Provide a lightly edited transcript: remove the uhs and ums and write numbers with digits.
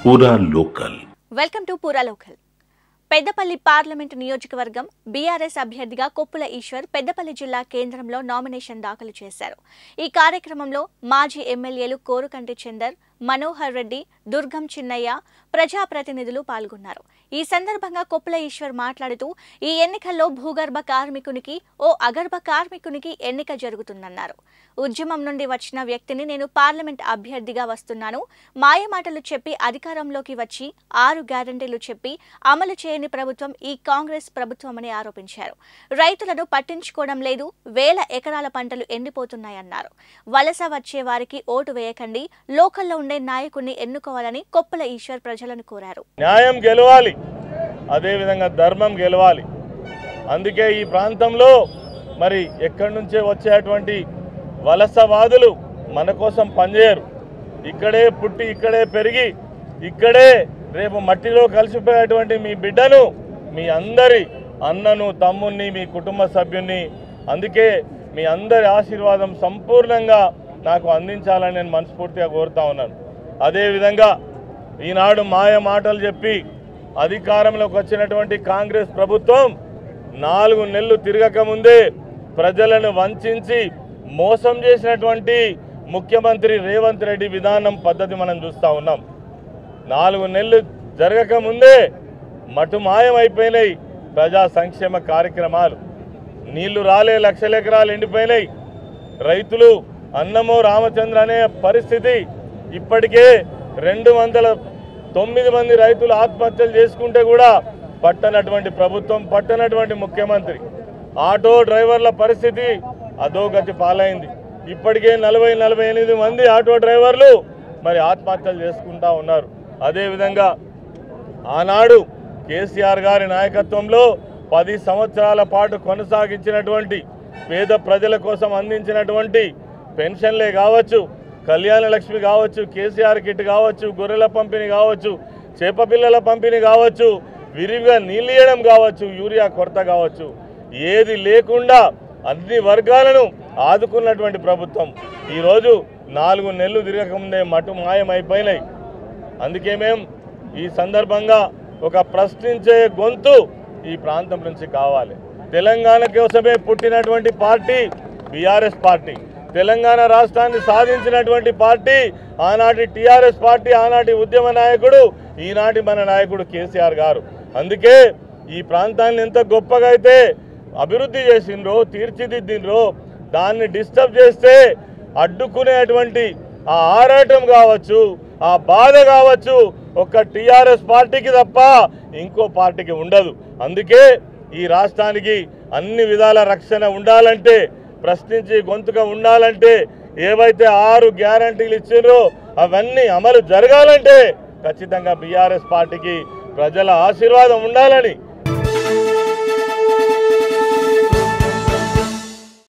పూరా local. Welcome to పూరా local. Peddapalli parliament నియోజకవర్గం బీఆర్ఎస్ అభ్యర్థిగా కొప్పుల ఈశ్వర్ పెద్దపల్లి జిల్లా కేంద్రంలో నామినేషన్ దాఖలు చేశారు. ఈ కార్యక్రమంలో మాజీ ఎమ్మెల్యేలు కోరుకంటి చందర్, మనోహర్ రెడ్డి, దుర్గం చిన్నయ్య, ప్రజాప్రతినిధులు పాల్గొన్నారు. ఈ సందర్భంగా కొప్పుల ఈశ్వర్ మాట్లాడుతూ ఈ ఎన్నికల్లో భూగర్భ కార్మికునికి ఓ అగర్భ కార్మికునికి ఎన్నిక జరుగుతుందన్నారు. ఉద్యమం నుండి వచ్చిన వ్యక్తిని నేను పార్లమెంట్ అభ్యర్థిగా వస్తున్నాను. మాయమాటలు చెప్పి అధికారంలోకి వచ్చి 6 గ్యారంటీలు చెప్పి అమలు చేయని ప్రభుత్వం ఈ కాంగ్రెస్ ప్రభుత్వమని ఆరోపించారు. రైతులను పట్టించుకోవడం లేదు, వేల ఎకరాల పంటలు ఎండిపోతున్నాయన్నారు. వలస వచ్చే వారికి ఓటు వేయకండి, లోకల్లో ఉండే నాయకుడిని ఎన్నుకోవాలని కొప్పుల ఈశ్వర్ ప్రజలను కోరారు. న్యాయం గెలవాలి, అదే విధంగా ధర్మం గెలవాలి. అందుకే ఈ ప్రాంతంలో మరి ఎక్కడి నుంచే వచ్చేటువంటి వలసవాదులు మన కోసం పనిచేయరు. ఇక్కడే పుట్టి ఇక్కడే పెరిగి ఇక్కడే రేపు మట్టిలో కలిసిపోయేటువంటి మీ బిడ్డను, మీ అందరి అన్నను, తమ్ముణ్ణి, మీ కుటుంబ సభ్యుని, అందుకే మీ అందరి ఆశీర్వాదం సంపూర్ణంగా నాకు అందించాలని నేను మనస్ఫూర్తిగా కోరుతా ఉన్నాను. అదేవిధంగా ఈనాడు మాయ మాటలు చెప్పి అధికారంలోకి వచ్చినటువంటి కాంగ్రెస్ ప్రభుత్వం 4 నెలలు తిరగకముందే ప్రజలను వంచి మోసం చేసినటువంటి ముఖ్యమంత్రి రేవంత్ రెడ్డి విధానం పద్ధతి మనం చూస్తూ ఉన్నాం. 4 నెలలు జరగకముందే మటుమాయం అయిపోయినాయి ప్రజా సంక్షేమ కార్యక్రమాలు. నీళ్లు రాలే, లక్షల ఎకరాలు ఎండిపోయినాయి. రైతులు అన్నమో రామచంద్ర అనే పరిస్థితి. ఇప్పటికే 209 మంది రైతులు ఆత్మహత్యలు చేసుకుంటే కూడా పట్టనటువంటి ప్రభుత్వం, పట్టనటువంటి ముఖ్యమంత్రి. ఆటో డ్రైవర్ల పరిస్థితి అధోగతి పాలైంది. ఇప్పటికే 40-48 మంది ఆటో డ్రైవర్లు మరి ఆత్మహత్యలు చేసుకుంటా ఉన్నారు. అదేవిధంగా ఆనాడు కేసీఆర్ గారి నాయకత్వంలో 10 సంవత్సరాల పాటు కొనసాగించినటువంటి పేద ప్రజల కోసం అందించినటువంటి పెన్షన్లే కావచ్చు, కళ్యాణ లక్ష్మి కావచ్చు, కేసీఆర్ కిట్ కావచ్చు, గొర్రెల పంపిణీ కావచ్చు, చేప పిల్లల పంపిణీ కావచ్చు, విరివిగా నీళ్ళియడం కావచ్చు, యూరియా కొరత కావచ్చు, ఏది లేకుండా అన్ని వర్గాలను ఆదుకున్నటువంటి ప్రభుత్వం ఈరోజు 4 నెలలు తిరగకముందే మటు మాయమైపోయినాయి. అందుకే మేము ఈ సందర్భంగా ఒక ప్రశ్నించే గొంతు ఈ ప్రాంతం నుంచి కావాలి. తెలంగాణ కోసమే పుట్టినటువంటి పార్టీ బీఆర్ఎస్ పార్టీ. తెలంగాణ రాష్ట్రాన్ని సాధించినటువంటి పార్టీ ఆనాటి టీఆర్ఎస్ పార్టీ, ఆనాటి ఉద్యమ నాయకుడు, ఈనాటి మన నాయకుడు కేసీఆర్ గారు. అందుకే ఈ ప్రాంతాన్ని ఎంత గొప్పగా అయితే అభివృద్ధి చేసిండ్రో, తీర్చిదిద్దిండ్రో, దాన్ని డిస్టర్బ్ చేస్తే అడ్డుకునేటువంటి ఆ ఆరాటం కావచ్చు, ఆ బాధ కావచ్చు, ఒక్క టీఆర్ఎస్ పార్టీకి తప్ప ఇంకో పార్టీకి ఉండదు. అందుకే ఈ రాష్ట్రానికి అన్ని విధాల రక్షణ ఉండాలంటే, ప్రశ్నించి గొంతుగా ఉండాలంటే, ఏవైతే 6 గ్యారంటీలు ఇచ్చిండ్రో అవన్నీ అమలు జరగాలంటే ఖచ్చితంగా బీఆర్ఎస్ పార్టీకి ప్రజల ఆశీర్వాదం ఉండాలని